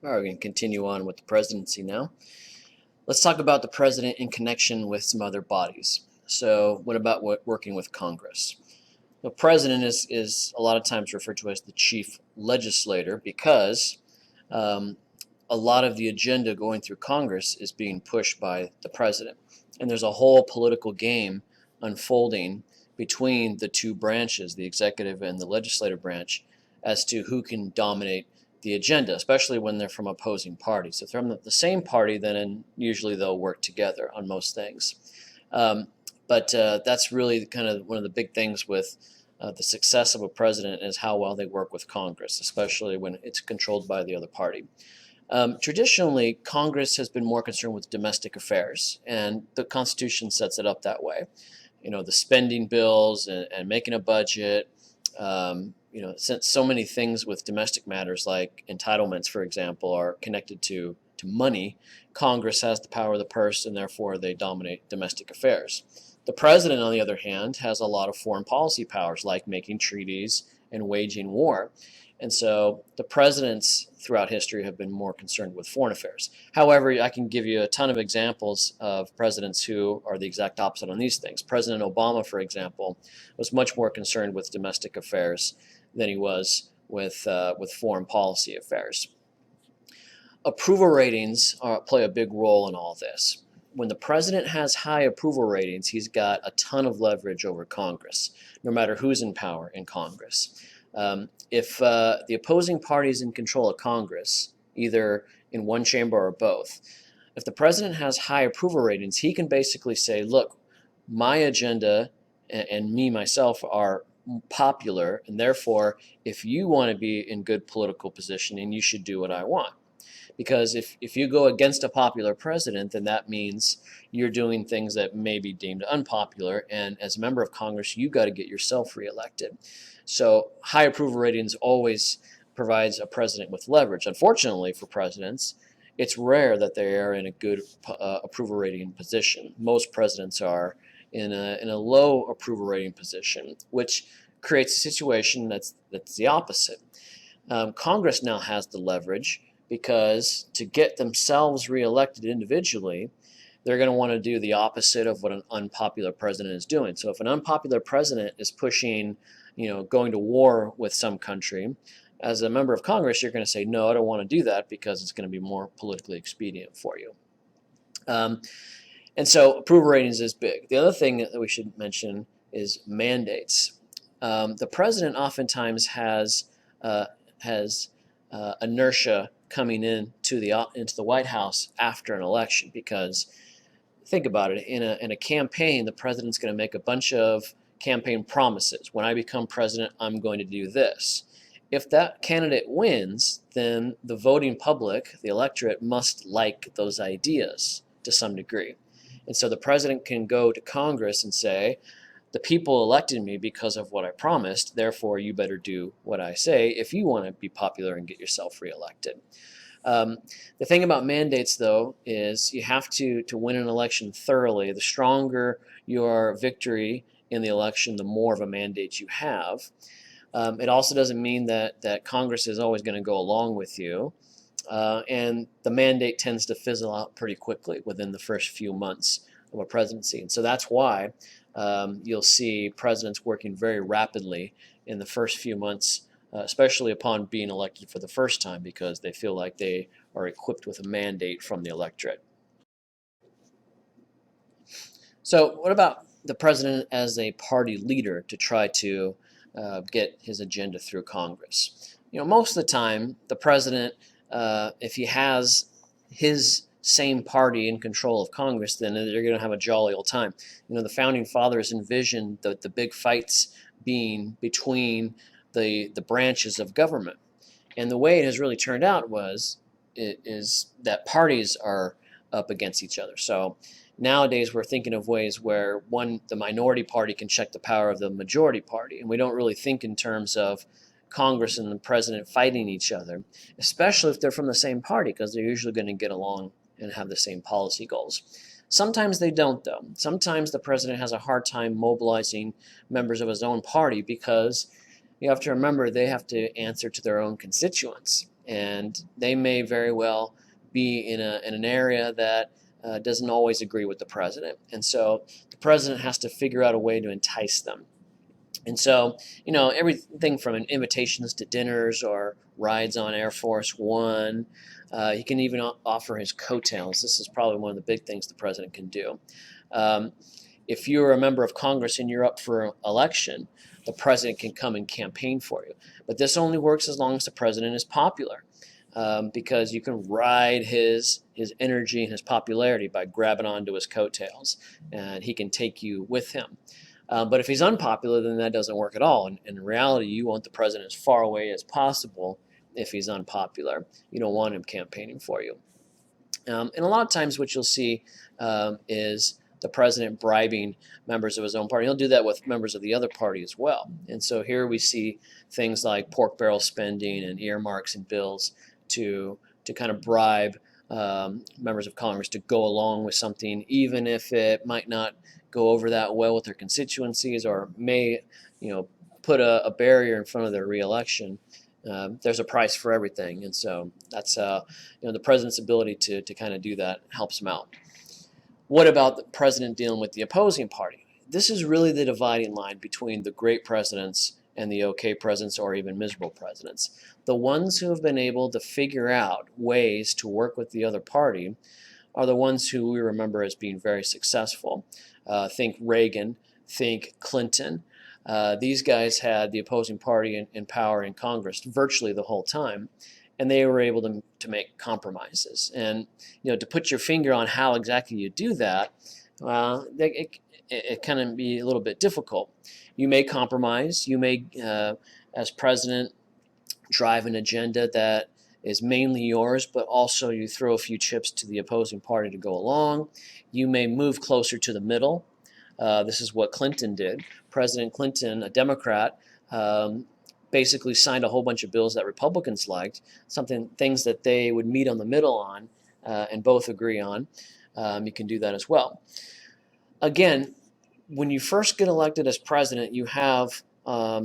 All right, we're going to continue on with the presidency now. Let's talk about the president in connection with some other bodies. So what about working with Congress? The president is a lot of times referred to as the chief legislator because um, a lot of the agenda going through Congress is being pushed by the president. And there's a whole political game unfolding between the two branches, the executive and the legislative branch, as to who can dominate the agenda, especially when they're from opposing parties. If they're from the same party, then usually they'll work together on most things. But that's really kind of one of the big things with the success of a president is how well they work with Congress, especially when it's controlled by the other party. Traditionally, Congress has been more concerned with domestic affairs, and the Constitution sets it up that way. You know, the spending bills and making a budget. Since so many things with domestic matters like entitlements, for example, are connected to money, Congress has the power of the purse, and therefore they dominate domestic affairs. The president, on the other hand, has a lot of foreign policy powers, like making treaties and waging war. And so the presidents throughout history have been more concerned with foreign affairs. However, I can give you a ton of examples of presidents who are the exact opposite on these things. President Obama, for example, was much more concerned with domestic affairs than he was with foreign policy affairs. Approval ratings play a big role in all this. When the president has high approval ratings, he's got a ton of leverage over Congress, no matter who's in power in Congress. If the opposing party is in control of Congress, either in one chamber or both, if the president has high approval ratings, he can basically say, look, my agenda and me, myself, are popular, and therefore, if you want to be in good political positioning, you should do what I want. Because if you go against a popular president, then that means you're doing things that may be deemed unpopular, and as a member of Congress, you got to get yourself reelected. So high approval ratings always provides a president with leverage. Unfortunately for presidents, it's rare that they are in a good approval rating position. Most presidents are in a low approval rating position, which creates a situation that's the opposite. Congress now has the leverage because to get themselves reelected individually, they're going to want to do the opposite of what an unpopular president is doing. So if an unpopular president is pushing, going to war with some country, as a member of Congress, you're going to say, no, I don't want to do that because it's going to be more politically expedient for you. And so approval ratings is big. The other thing that we should mention is mandates. The president oftentimes has inertia coming into the White House after an election, because think about it, in a campaign, the president's going to make a bunch of campaign promises. When I become president, I'm going to do this. If that candidate wins, then the voting public, the electorate, must like those ideas to some degree. And so the president can go to Congress and say, the people elected me because of what I promised, therefore you better do what I say if you want to be popular and get yourself reelected. The thing about mandates, though, is you have to win an election thoroughly. The stronger your victory in the election, the more of a mandate you have. It also doesn't mean that Congress is always going to go along with you. And the mandate tends to fizzle out pretty quickly within the first few months of a presidency. And so that's why you'll see presidents working very rapidly in the first few months, especially upon being elected for the first time, because they feel like they are equipped with a mandate from the electorate. So what about the president as a party leader to try to get his agenda through Congress? Most of the time, the president, if he has his same party in control of Congress, then they're going to have a jolly old time. The founding fathers envisioned the big fights being between the branches of government. And the way it has really turned out is that parties are up against each other. So nowadays we're thinking of ways where the minority party can check the power of the majority party, and we don't really think in terms of Congress and the president fighting each other, especially if they're from the same party, because they're usually going to get along and have the same policy goals. Sometimes they don't, though. Sometimes the president has a hard time mobilizing members of his own party because you have to remember they have to answer to their own constituents. and they may very well be in an area that doesn't always agree with the president. And so the president has to figure out a way to entice them. And so, everything from invitations to dinners or rides on Air Force One, he can even offer his coattails. This is probably one of the big things the president can do. Um, if you're a member of Congress and you're up for election, the president can come and campaign for you. But this only works as long as the president is popular, because you can ride his energy and his popularity by grabbing onto his coattails, and he can take you with him. But if he's unpopular, then that doesn't work at all. And in reality, you want the president as far away as possible if he's unpopular. You don't want him campaigning for you. And a lot of times what you'll see is the president bribing members of his own party. He'll do that with members of the other party as well. And so here we see things like pork barrel spending and earmarks and bills to kind of bribe members of Congress to go along with something, even if it might not go over that well with their constituencies, or may put a barrier in front of their reelection. There's a price for everything, and so that's the president's ability to kind of do that helps him out. What about the president dealing with the opposing party? This is really the dividing line between the great presidents and the okay presidents, or even miserable presidents. The ones who have been able to figure out ways to work with the other party are the ones who we remember as being very successful. Think Reagan, think Clinton. These guys had the opposing party in power in Congress virtually the whole time, and they were able to make compromises. And to put your finger on how exactly you do that, it can be a little bit difficult. You may compromise. You may, as president, drive an agenda that is mainly yours, but also you throw a few chips to the opposing party to go along. You may move closer to the middle. This is what Clinton did. President Clinton, a Democrat, basically signed a whole bunch of bills that Republicans liked, things that they would meet on the middle on and both agree on. You can do that as well. Again, when you first get elected as president, you have a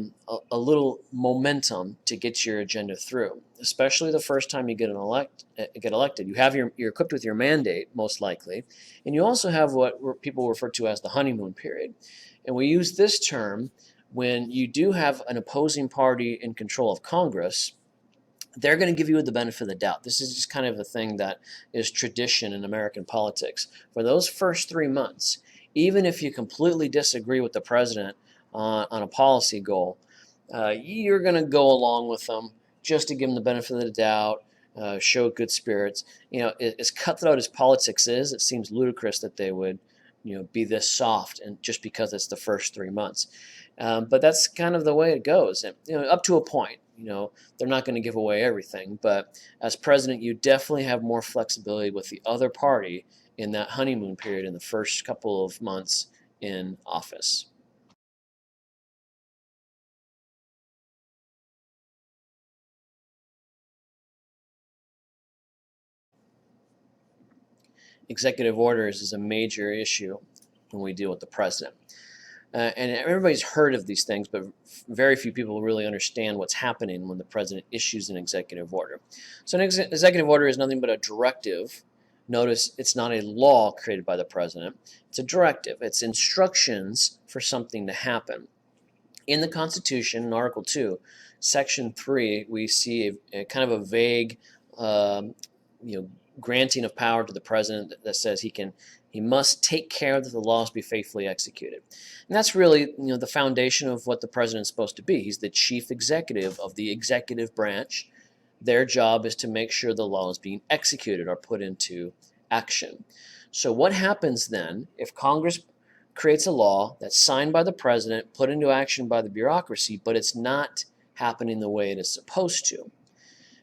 little momentum to get your agenda through, especially the first time you get elected. You're equipped with your mandate, most likely, and you also have what people refer to as the honeymoon period. And we use this term when you do have an opposing party in control of Congress. They're going to give you the benefit of the doubt. This is just kind of a thing that is tradition in American politics. For those first 3 months, even if you completely disagree with the president on a policy goal, you're going to go along with them just to give them the benefit of the doubt, show good spirits. As cutthroat as politics is, it seems ludicrous that they would be this soft, and just because it's the first 3 months. But that's kind of the way it goes. And, up to a point. They're not going to give away everything, but as president, you definitely have more flexibility with the other party in that honeymoon period in the first couple of months in office. Executive orders is a major issue when we deal with the president. And everybody's heard of these things, but very few people really understand what's happening when the president issues an executive order. So an executive order is nothing but a directive. Notice it's not a law created by the president. It's a directive. It's instructions for something to happen. In the Constitution, in Article 2, Section 3, we see a kind of a vague granting of power to the president that says he must take care that the laws be faithfully executed. And that's really the foundation of what the president's supposed to be. He's the chief executive of the executive branch. Their job is to make sure the law is being executed or put into action. So what happens then if Congress creates a law that's signed by the president, put into action by the bureaucracy, but it's not happening the way it is supposed to?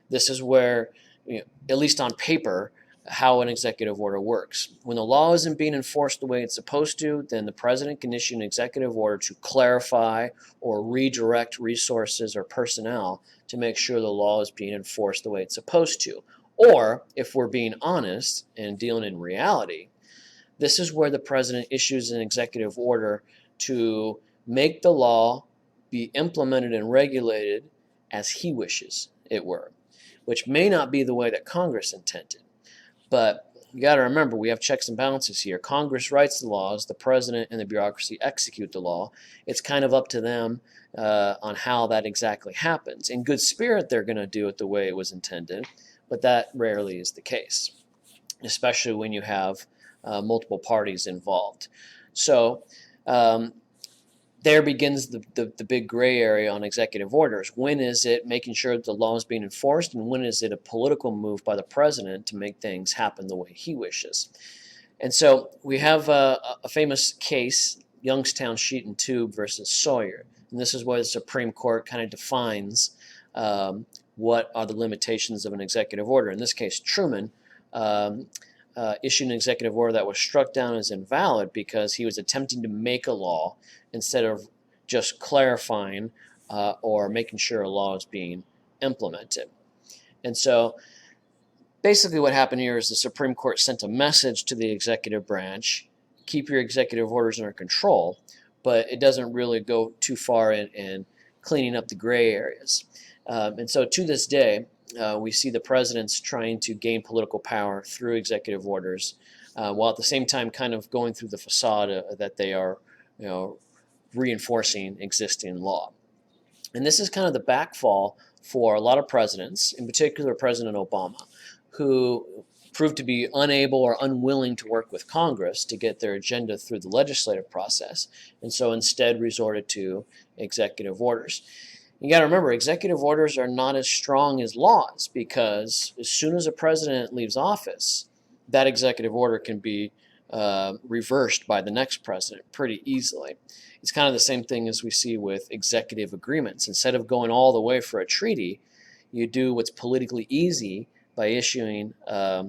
This is where, at least on paper, how an executive order works. When the law isn't being enforced the way it's supposed to, then the president can issue an executive order to clarify or redirect resources or personnel to make sure the law is being enforced the way it's supposed to. Or, if we're being honest and dealing in reality, this is where the president issues an executive order to make the law be implemented and regulated as he wishes it were. which may not be the way that Congress intended. But you got to remember, we have checks and balances here. Congress writes the laws, the president and the bureaucracy execute the law. It's kind of up to them on how that exactly happens. In good spirit, they're going to do it the way it was intended, but that rarely is the case, especially when you have multiple parties involved. So there begins the big gray area on executive orders. When is it making sure that the law is being enforced, and when is it a political move by the president to make things happen the way he wishes? And so we have a famous case, Youngstown Sheet and Tube versus Sawyer. And this is where the Supreme Court kind of defines what are the limitations of an executive order. In this case, Truman issued an executive order that was struck down as invalid because he was attempting to make a law instead of just clarifying or making sure a law is being implemented. And so basically what happened here is the Supreme Court sent a message to the executive branch: keep your executive orders under control, but it doesn't really go too far in cleaning up the gray areas. And so to this day, we see the presidents trying to gain political power through executive orders, while at the same time kind of going through the facade that they are, reinforcing existing law. And this is kind of the backfall for a lot of presidents, in particular President Obama, who proved to be unable or unwilling to work with Congress to get their agenda through the legislative process, and so instead resorted to executive orders. You got to remember, executive orders are not as strong as laws, because as soon as a president leaves office, that executive order can be reversed by the next president pretty easily. It's kind of the same thing as we see with executive agreements. Instead of going all the way for a treaty, you do what's politically easy by issuing an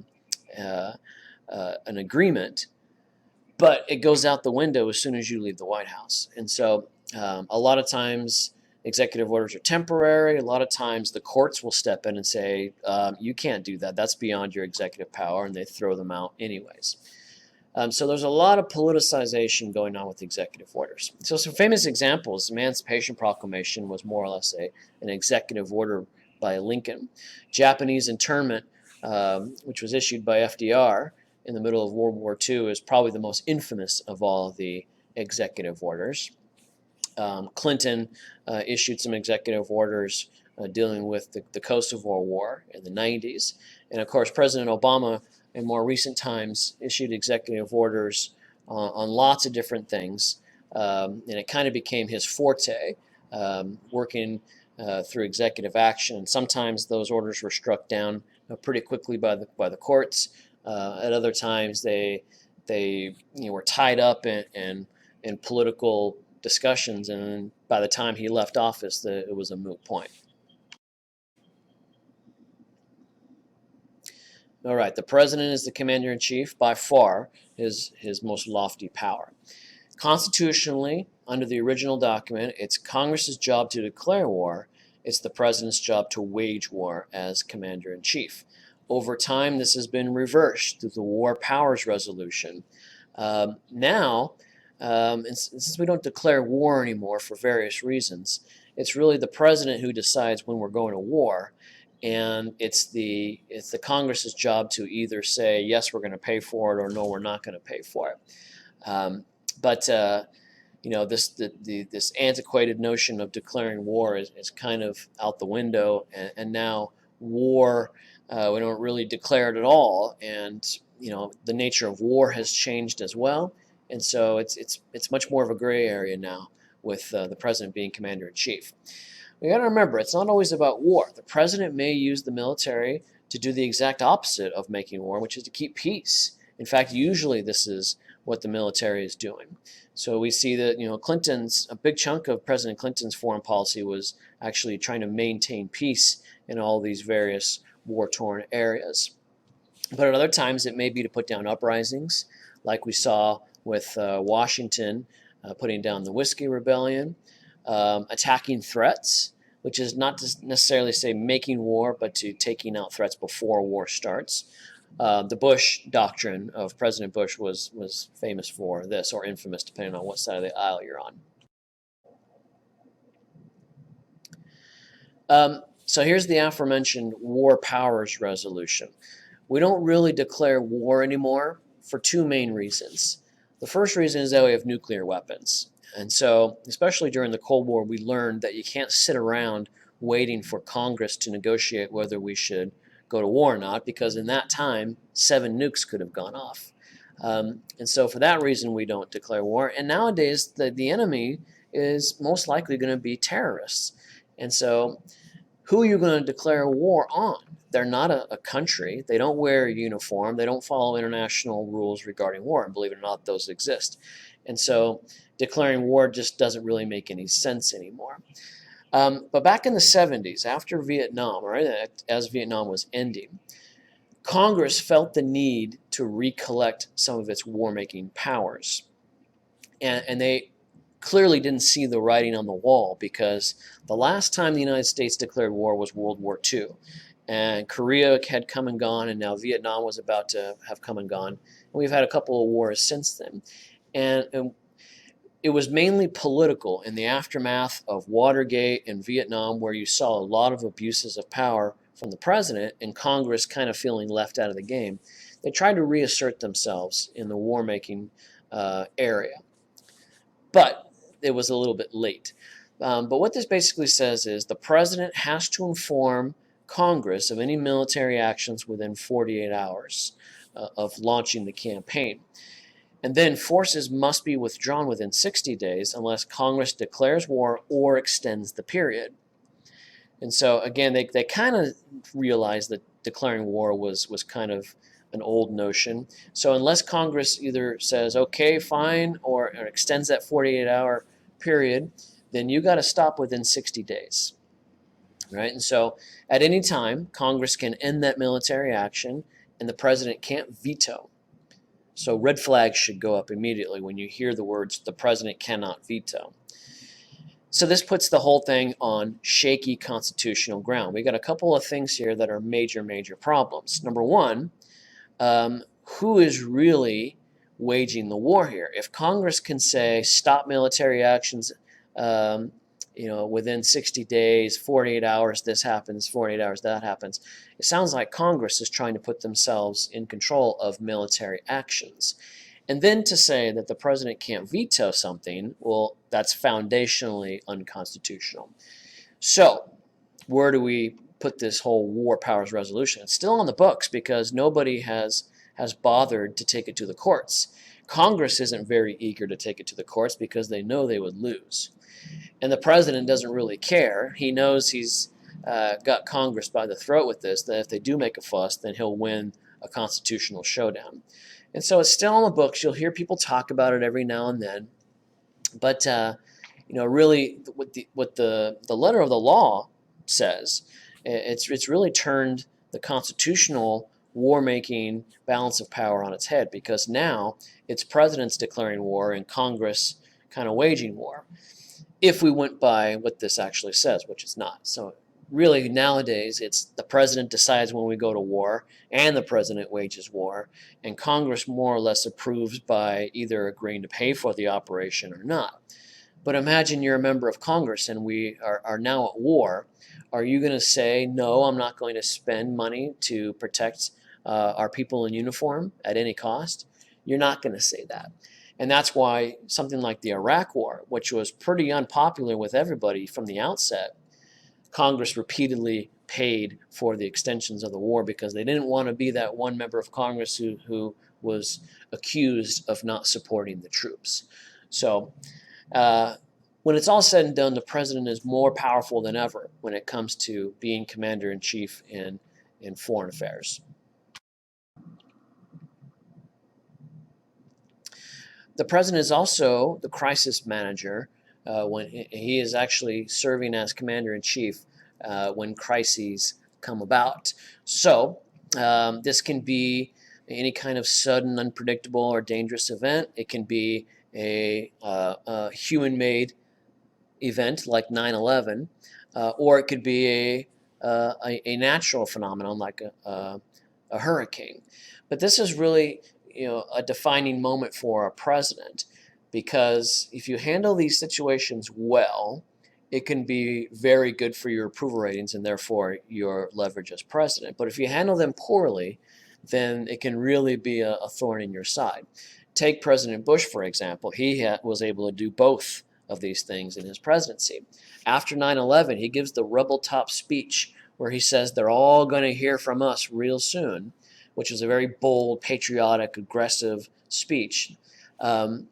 agreement, but it goes out the window as soon as you leave the White House. And so a lot of times executive orders are temporary. A lot of times the courts will step in and say, you can't do that. That's beyond your executive power, and they throw them out anyways. So there's a lot of politicization going on with executive orders. So some famous examples: the Emancipation Proclamation was more or less an executive order by Lincoln. Japanese internment, which was issued by FDR in the middle of World War II, is probably the most infamous of all of the executive orders. Clinton issued some executive orders dealing with the Kosovo War in the 90s. And of course, President Obama in more recent times issued executive orders on lots of different things. And it kind of became his forte, working through executive action. And sometimes those orders were struck down pretty quickly by the courts. At other times, they were tied up in political discussions, and by the time he left office, it was a moot point. All right, the president is the commander-in-chief, by far his most lofty power. Constitutionally, under the original document, it's Congress's job to declare war. It's the president's job to wage war as commander-in-chief. Over time, this has been reversed through the War Powers Resolution. Now, and since we don't declare war anymore for various reasons, it's really the president who decides when we're going to war, and it's the Congress's job to either say, yes, we're going to pay for it, or no, we're not going to pay for it. But this antiquated notion of declaring war is kind of out the window, and now war, we don't really declare it at all, and the nature of war has changed as well, and so it's much more of a gray area now with the president being commander-in-chief. We got to remember, it's not always about war. The president may use the military to do the exact opposite of making war, which is to keep peace. In fact, usually this is what the military is doing. So we see that a big chunk of President Clinton's foreign policy was actually trying to maintain peace in all these various war-torn areas. But at other times, it may be to put down uprisings, like we saw with Washington putting down the Whiskey Rebellion, attacking threats, which is not to necessarily say making war, but to taking out threats before war starts. The Bush doctrine of President Bush was famous for this, or infamous, depending on what side of the aisle you're on. So here's the aforementioned War Powers Resolution. We don't really declare war anymore for two main reasons. The first reason is that we have nuclear weapons. And so, especially during the Cold War, we learned that you can't sit around waiting for Congress to negotiate whether we should go to war or not, because in that time, 7 nukes could have gone off. And so for that reason, we don't declare war. And nowadays, the enemy is most likely going to be terrorists. And so who are you going to declare war on? They're not a country. They don't wear a uniform. They don't follow international rules regarding war. And believe it or not, those exist. And so declaring war just doesn't really make any sense anymore. But back in the 70s, after Vietnam, right, as Vietnam was ending, Congress felt the need to recollect some of its war-making powers. And they clearly didn't see the writing on the wall, because the last time the United States declared war was World War II. And Korea had come and gone, and now Vietnam was about to have come and gone. And we've had a couple of wars since then. And it was mainly political in the aftermath of Watergate and Vietnam, where you saw a lot of abuses of power from the president and Congress kind of feeling left out of the game. They tried to reassert themselves in the war-making area. But it was a little bit late. But what this basically says is the president has to inform Congress of any military actions within 48 hours of launching the campaign. And then forces must be withdrawn within 60 days unless Congress declares war or extends the period. And so, again, they kind of realized that declaring war was kind of an old notion. So unless Congress either says, okay, fine, or extends that 48-hour period, then you got to stop within 60 days. Right? And so at any time, Congress can end that military action, and the president can't veto. So red flags should go up immediately when you hear the words, the president cannot veto. So this puts the whole thing on shaky constitutional ground. We got a couple of things here that are major, major problems. Number one, who is really waging the war here? If Congress can say stop military actions, within 60 days, 48 hours, this happens, 48 hours, that happens. It sounds like Congress is trying to put themselves in control of military actions. And then to say that the president can't veto something, well, that's foundationally unconstitutional. So where do we put this whole war powers resolution? It's still on the books because nobody has bothered to take it to the courts. Congress isn't very eager to take it to the courts because they know they would lose. And the president doesn't really care. He knows he's got Congress by the throat with this, that if they do make a fuss, then he'll win a constitutional showdown. And so it's still on the books. You'll hear people talk about it every now and then. But, really what the letter of the law says, it's really turned the constitutional war-making balance of power on its head, because now it's presidents declaring war and Congress kind of waging war, if we went by what this actually says, which is not. So really nowadays it's the president decides when we go to war, and the president wages war, and Congress more or less approves by either agreeing to pay for the operation or not. But imagine you're a member of Congress and we are now at war. Are you going to say, no, I'm not going to spend money to protect our people in uniform at any cost? You're not going to say that. And that's why something like the Iraq War, which was pretty unpopular with everybody from the outset, Congress repeatedly paid for the extensions of the war because they didn't want to be that one member of Congress who was accused of not supporting the troops. So when it's all said and done, the president is more powerful than ever when it comes to being commander-in-chief in foreign affairs. The president is also the crisis manager when he is actually serving as commander-in-chief when crises come about. So this can be any kind of sudden, unpredictable, or dangerous event. It can be a human-made event like 9/11, or it could be a natural phenomenon like a hurricane. But this is really a defining moment for a president, because if you handle these situations well, it can be very good for your approval ratings and therefore your leverage as president. But if you handle them poorly, then it can really be a thorn in your side. Take President Bush, for example. He was able to do both of these things in his presidency. After 9/11, he gives the rebel top speech where he says they're all going to hear from us real soon, which is a very bold, patriotic, aggressive speech. And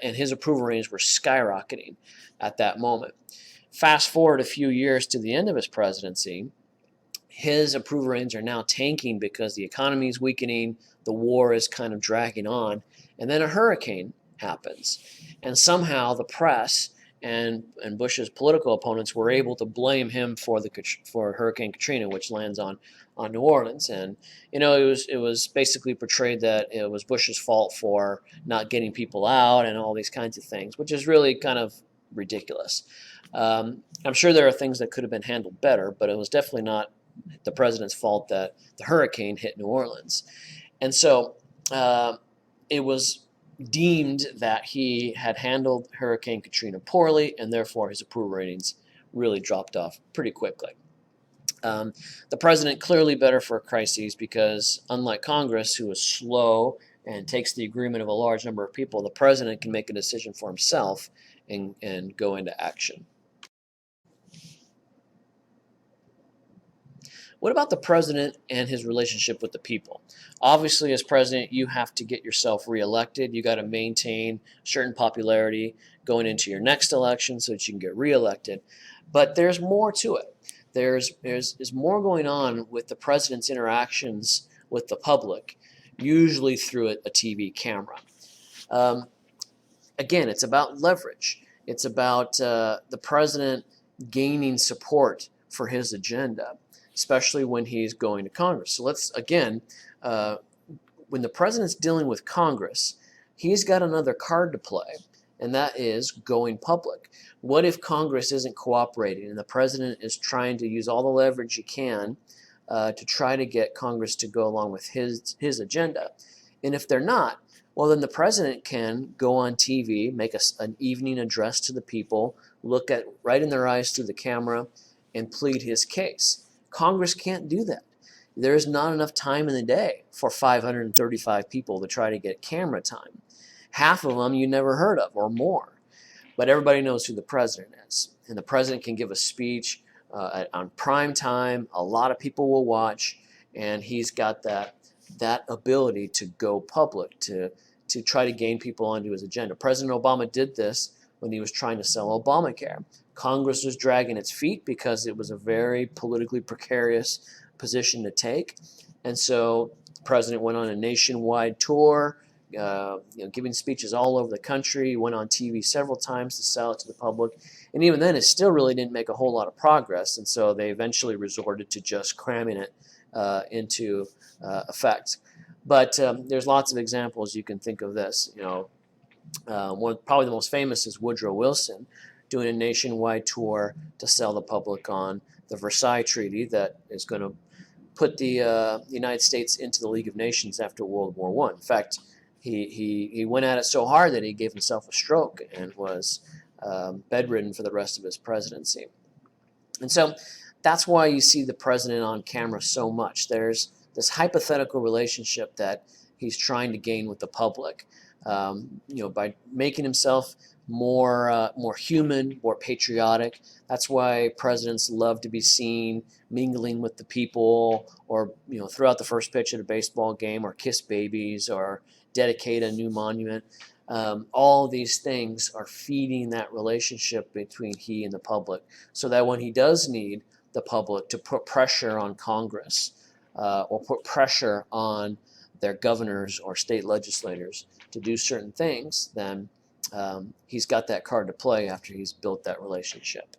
his approval ratings were skyrocketing at that moment. Fast forward a few years to the end of his presidency, his approval ratings are now tanking because the economy is weakening, the war is kind of dragging on, and then a hurricane happens. And somehow the press and Bush's political opponents were able to blame him for Hurricane Katrina, which lands on New Orleans. And it was basically portrayed that it was Bush's fault for not getting people out and all these kinds of things, which is really kind of ridiculous. I'm sure there are things that could have been handled better, but it was definitely not the president's fault that the hurricane hit New Orleans. And so it was deemed that he had handled Hurricane Katrina poorly, and therefore his approval ratings really dropped off pretty quickly. The president clearly better for crises because, unlike Congress, who is slow and takes the agreement of a large number of people, the president can make a decision for himself and go into action. What about the president and his relationship with the people? Obviously, as president, you have to get yourself reelected. You got to maintain certain popularity going into your next election so that you can get reelected. But there's more to it. There's more going on with the president's interactions with the public, usually through a TV camera. Again, it's about leverage. It's about the president gaining support for his agenda, especially when he's going to Congress. So let's, again, when the president's dealing with Congress, he's got another card to play, and that is going public. What if Congress isn't cooperating and the president is trying to use all the leverage he can to try to get Congress to go along with his agenda? And if they're not, well, then the president can go on TV, make an evening address to the people, look at right in their eyes through the camera, and plead his case. Congress can't do that. There's not enough time in the day for 535 people to try to get camera time. Half of them you never heard of or more. But everybody knows who the president is. And the president can give a speech on prime time. A lot of people will watch. And he's got that ability to go public, to try to gain people onto his agenda. President Obama did this when he was trying to sell Obamacare. Congress was dragging its feet because it was a very politically precarious position to take. And so the president went on a nationwide tour, giving speeches all over the country. He went on TV several times to sell it to the public. And even then, it still really didn't make a whole lot of progress. And so they eventually resorted to just cramming it into effect. But there's lots of examples you can think of this. Probably the most famous is Woodrow Wilson doing a nationwide tour to sell the public on the Versailles Treaty that is going to put the United States into the League of Nations after World War I. In fact, he went at it so hard that he gave himself a stroke and was bedridden for the rest of his presidency. And so that's why you see the president on camera so much. There's this hypothetical relationship that he's trying to gain with the public, by making himself more human, more patriotic. That's why presidents love to be seen mingling with the people, or throughout the first pitch at a baseball game, or kiss babies, or dedicate a new monument. All these things are feeding that relationship between he and the public, so that when he does need the public to put pressure on Congress or put pressure on their governors or state legislators to do certain things, then he's got that card to play after he's built that relationship.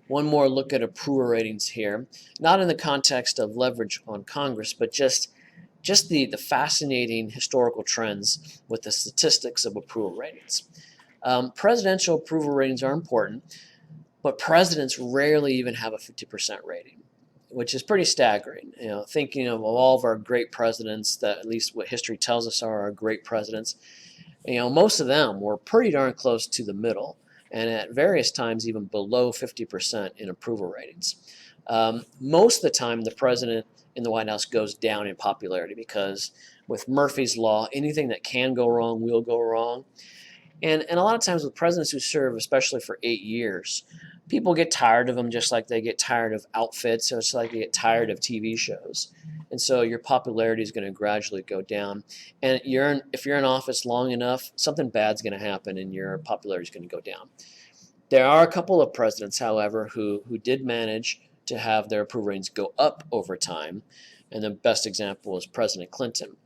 One more look at approval ratings here, not in the context of leverage on Congress, but just the fascinating historical trends with the statistics of approval ratings. Presidential approval ratings are important, but presidents rarely even have a 50% rating, which is pretty staggering. Thinking of all of our great presidents, that at least what history tells us are our great presidents, Most of them were pretty darn close to the middle, and at various times even below 50% in approval ratings. Most of the time, the president in the White House goes down in popularity because with Murphy's Law, anything that can go wrong will go wrong. And a lot of times with presidents who serve, especially for 8 years, people get tired of them just like they get tired of outfits. So it's like they get tired of TV shows. And so your popularity is going to gradually go down. And if you're in office long enough, something bad's going to happen and your popularity is going to go down. There are a couple of presidents, however, who did manage to have their approval ratings go up over time. And the best example is President Clinton.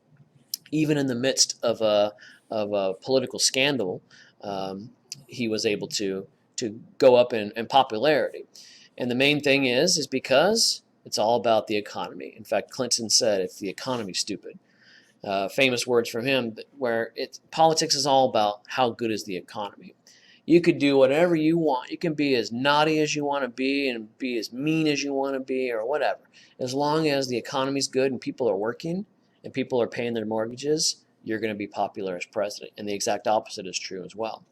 Even in the midst of a political scandal, he was able to go up in popularity. And the main thing is because it's all about the economy. In fact, Clinton said, "If the economy's stupid," famous words from him, where politics is all about how good is the economy. You could do whatever you want. You can be as naughty as you want to be and be as mean as you want to be or whatever. As long as the economy's good and people are working and people are paying their mortgages, you're going to be popular as president. And the exact opposite is true as well.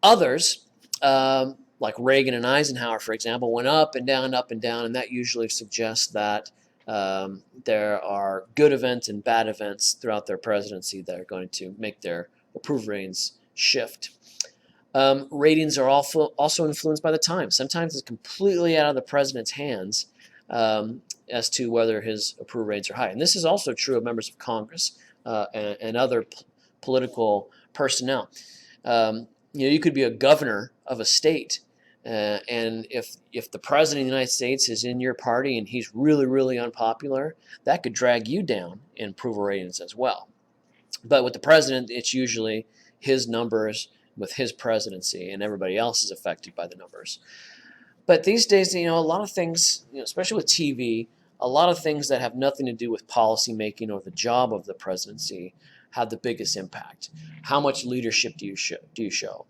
Others, like Reagan and Eisenhower, for example, went up and down, and that usually suggests that there are good events and bad events throughout their presidency that are going to make their approval ratings shift. Ratings are also influenced by the time. Sometimes it's completely out of the president's hands as to whether his approval ratings are high. And this is also true of members of Congress and other political personnel. You could be a governor of a state, and if the president of the United States is in your party and he's really, really unpopular, that could drag you down in approval ratings as well. But with the president, it's usually his numbers with his presidency, and everybody else is affected by the numbers. But these days, a lot of things, especially with TV, a lot of things that have nothing to do with policy making or the job of the presidency have the biggest impact. How much leadership do you show?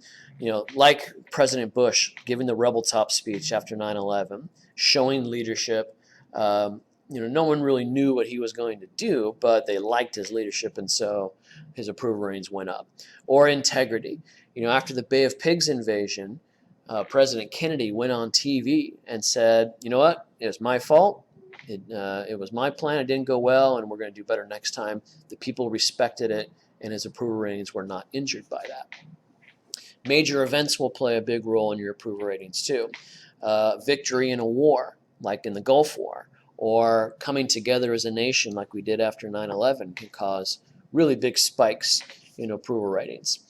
Like President Bush giving the rebel top speech after 9/11, showing leadership. No one really knew what he was going to do, but they liked his leadership, and so his approval ratings went up. Or integrity. After the Bay of Pigs invasion, President Kennedy went on TV and said, "You know what? It was my fault. It was my plan. It didn't go well, and we're going to do better next time." The people respected it, and his approval ratings were not injured by that. Major events will play a big role in your approval ratings too. Victory in a war, like in the Gulf War, or coming together as a nation like we did after 9/11 can cause really big spikes in approval ratings.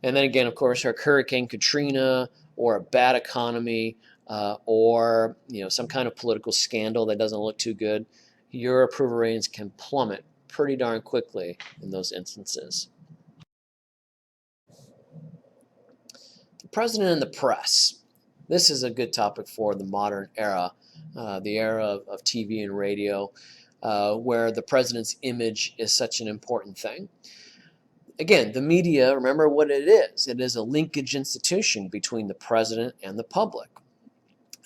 And then again, of course, Hurricane Katrina or a bad economy or some kind of political scandal that doesn't look too good, your approval ratings can plummet pretty darn quickly in those instances. The president and the press. This is a good topic for the modern era, the era of TV and radio, where the president's image is such an important thing. Again, the media, remember what it is. It is a linkage institution between the president and the public.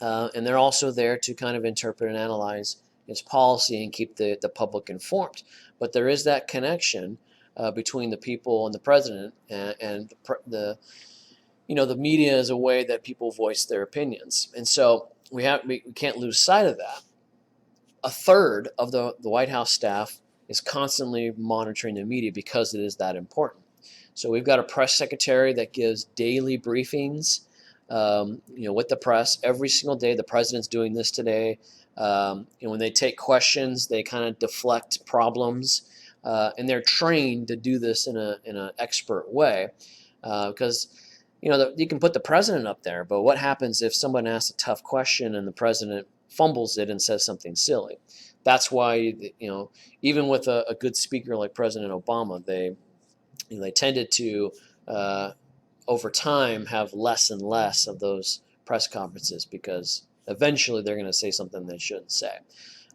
And they're also there to kind of interpret and analyze his policy and keep the public informed. But there is that connection between the people and the president, and the media is a way that people voice their opinions. And so we can't lose sight of that. A third of the White House staff is constantly monitoring the media because it is that important. So we've got a press secretary that gives daily briefings, with the press every single day. The president's doing this today. When they take questions, they kind of deflect problems, and they're trained to do this in an expert way, because you can put the president up there, but what happens if someone asks a tough question and the president fumbles it and says something silly? That's why, even with a good speaker like President Obama, they tended to, over time, have less and less of those press conferences because eventually they're going to say something they shouldn't say.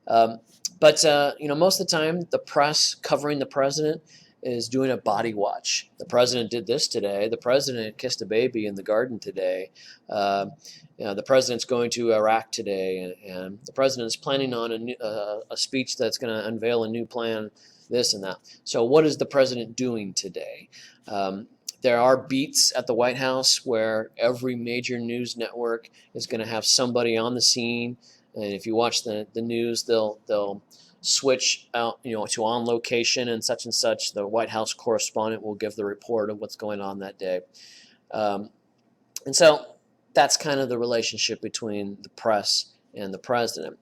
But most of the time, the press covering the president is doing a body watch. The president did this today. The president kissed a baby in the garden today. The president's going to Iraq today, and the president is planning on a speech that's going to unveil a new plan this and that. So what is the president doing today? There are beats at the White House where every major news network is going to have somebody on the scene, and if you watch the news, they'll switch out, to on location and such. The White House correspondent will give the report of what's going on that day, and so that's kind of the relationship between the press and the president.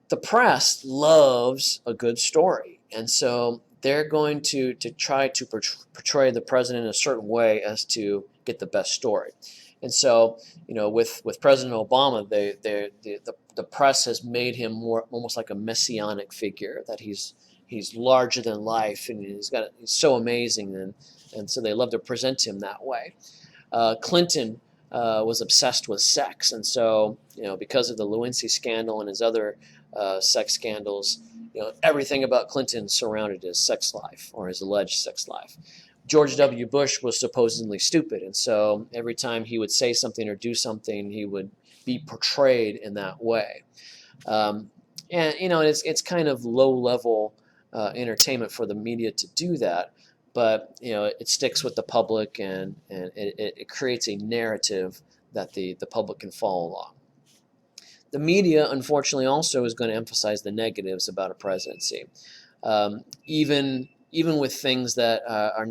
The press loves a good story, and so they're going to try to portray the president in a certain way as to get the best story. And so, with President Obama, the press has made him more almost like a messianic figure, that he's larger than life, and he's so amazing, and so they love to present him that way. Clinton was obsessed with sex, and so because of the Lewinsky scandal and his other sex scandals, everything about Clinton surrounded his sex life or his alleged sex life. George W. Bush was supposedly stupid, and so every time he would say something or do something, he would be portrayed in that way. And it's kind of low-level entertainment for the media to do that, but it sticks with the public, and it creates a narrative that the public can follow along. The media, unfortunately, also is going to emphasize the negatives about a presidency, even with things that are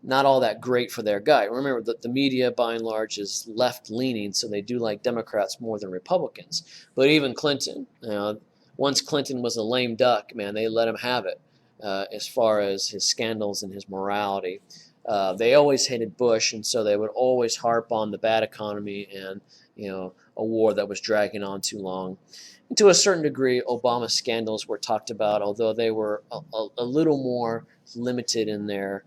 not all that great for their guy. Remember that the media, by and large, is left-leaning, so they do like Democrats more than Republicans. But even Clinton, once Clinton was a lame duck, man, they let him have it as far as his scandals and his morality. They always hated Bush, and so they would always harp on the bad economy and a war that was dragging on too long. And to a certain degree, Obama's scandals were talked about, although they were a little more limited in their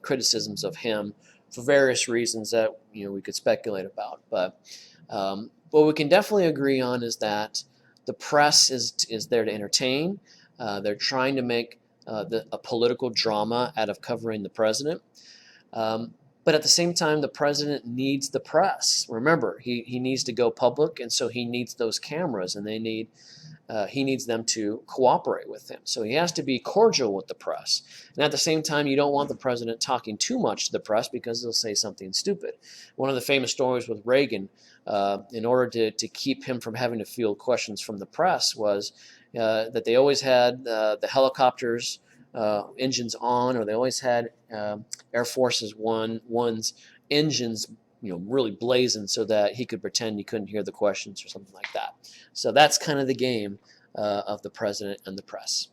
criticisms of him for various reasons that we could speculate about. But what we can definitely agree on is that the press is there to entertain. They're trying to make a political drama out of covering the president. But at the same time, the president needs the press. Remember, he needs to go public, and so he needs those cameras, and he needs them to cooperate with him. So he has to be cordial with the press. And at the same time, you don't want the president talking too much to the press because they'll say something stupid. One of the famous stories with Reagan, in order to keep him from having to field questions from the press, was that they always had the helicopters engines on, or they always had Air Forces One's engines really blazing so that he could pretend he couldn't hear the questions or something like that. So that's kind of the game of the president and the press.